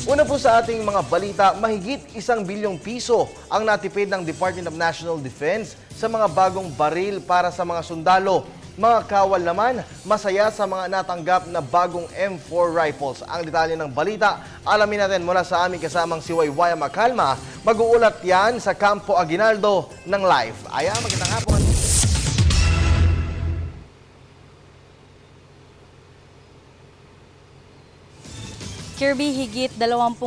Una po sa ating mga balita, mahigit 1 bilyong piso ang natipid ng Department of National Defense sa mga bagong baril para sa mga sundalo. Mga kawal naman, masaya sa mga natanggap na bagong M4 rifles. Ang detalye ng balita, alamin natin mula sa aming kasamang si Waywaya Macalma. Mag-uulat yan sa Campo Aguinaldo ng live. Magandang hapon. Kirby, higit 20,000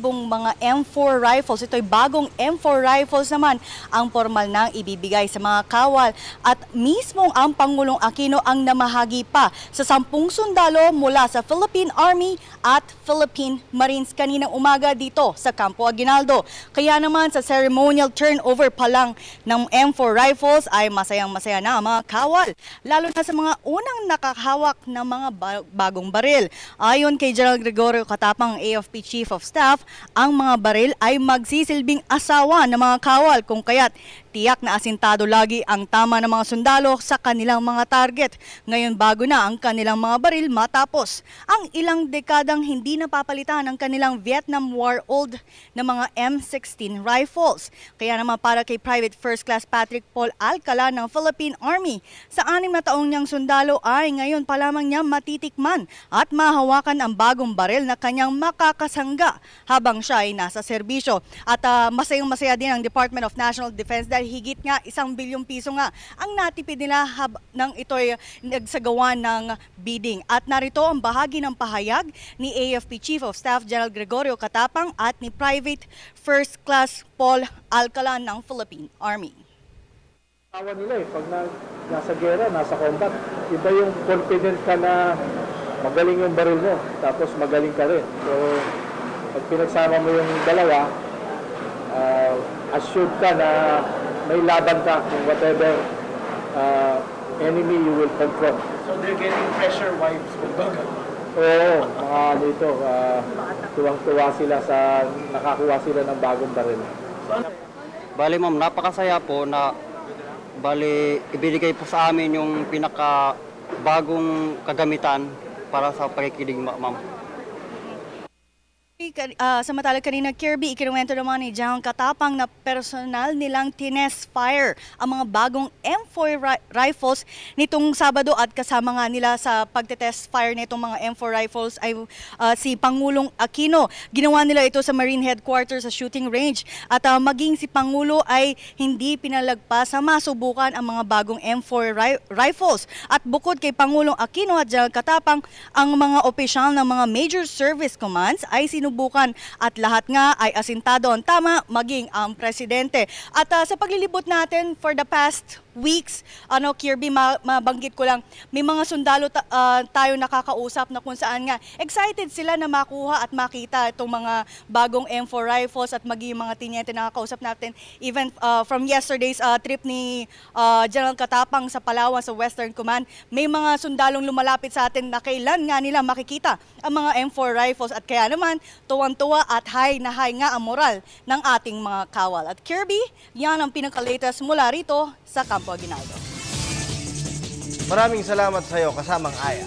mga M4 rifles. Ito'y bagong M4 rifles naman ang formal nang ibibigay sa mga kawal. At mismong ang Pangulong Aquino ang namahagi pa sa 10 sundalo mula sa Philippine Army at Philippine Marines kaninang umaga dito sa Campo Aguinaldo. Kaya naman sa ceremonial turnover pa lang ng M4 rifles ay masayang-masaya na ang mga kawal. Lalo na sa mga unang nakahawak ng mga bagong baril. Ayon kay General Gregorio Katapang AFP Chief of Staff, ang mga baril ay magsisilbing asawa ng mga kawal kung kaya't tiyak na asintado lagi ang tama ng mga sundalo sa kanilang mga target. Ngayon bago na ang kanilang mga baril matapos ang ilang dekadang hindi napapalitan ang kanilang Vietnam War old na mga M16 rifles. Kaya naman para kay Private First Class Patrick Paul Alcala ng Philippine Army, sa 6 na taong niyang sundalo ay ngayon pa lamang niya matitikman at mahawakan ang bagong baril na kanyang makakasangga habang siya ay nasa serbisyo. At masayang-masaya din ang Department of National Defense dahil higit nga 1 bilyong piso nga ang natipid nila nang ito'y nagsagawa ng bidding. At narito ang bahagi ng pahayag ni AFP Chief of Staff General Gregorio Katapang at ni Private First Class Paul Alcala ng Philippine Army. Awa nila pag nasa gera, nasa combat, iba yung confident ka na magaling yung baril mo, tapos magaling ka rin. So, pag pinagsama mo yung dalawa, assured ka na may laban ka kung whatever enemy you will confront. So they're getting pressure wipes, kumbaga. Oo, mga dito, tuwang-tuwa sila sa nakakuha sila ng bagong baril. Bali ma'am, napakasaya po na ibinigay po sa amin yung pinaka bagong kagamitan para sa pakikinig ma'am. Samantala kanina, Kirby, ikinuwento naman ni General Katapang na personal nilang tinest fire ang mga bagong M4 rifles nitong Sabado at kasama nga nila sa pagtetest fire nitong mga M4 rifles ay si Pangulong Aquino. Ginawa nila ito sa Marine Headquarters sa shooting range at maging si Pangulo ay hindi pinalagpas sa masubukan ang mga bagong M4 rifles. At bukod kay Pangulong Aquino at General Katapang, ang mga opisyal ng mga major service commands ay sinubukan at lahat nga ay asintado ang tama maging ang presidente. At sa paglilibot natin for the past weeks, Kirby, mabanggit ko lang, may mga sundalo tayo nakakausap na kung saan nga excited sila na makuha at makita itong mga bagong M4 rifles at maging mga tinyente na nakakausap natin. Even from yesterday's trip ni General Katapang sa Palawan sa Western Command, may mga sundalong lumalapit sa atin na kailan nga nila makikita ang mga M4 rifles at kaya naman tuwang-tuwa at high na high nga ang moral ng ating mga kawal. At Kirby, yan ang pinaka-latest mula rito sa Campo Aguinaldo. Maraming salamat sa iyo, kasamang Aya.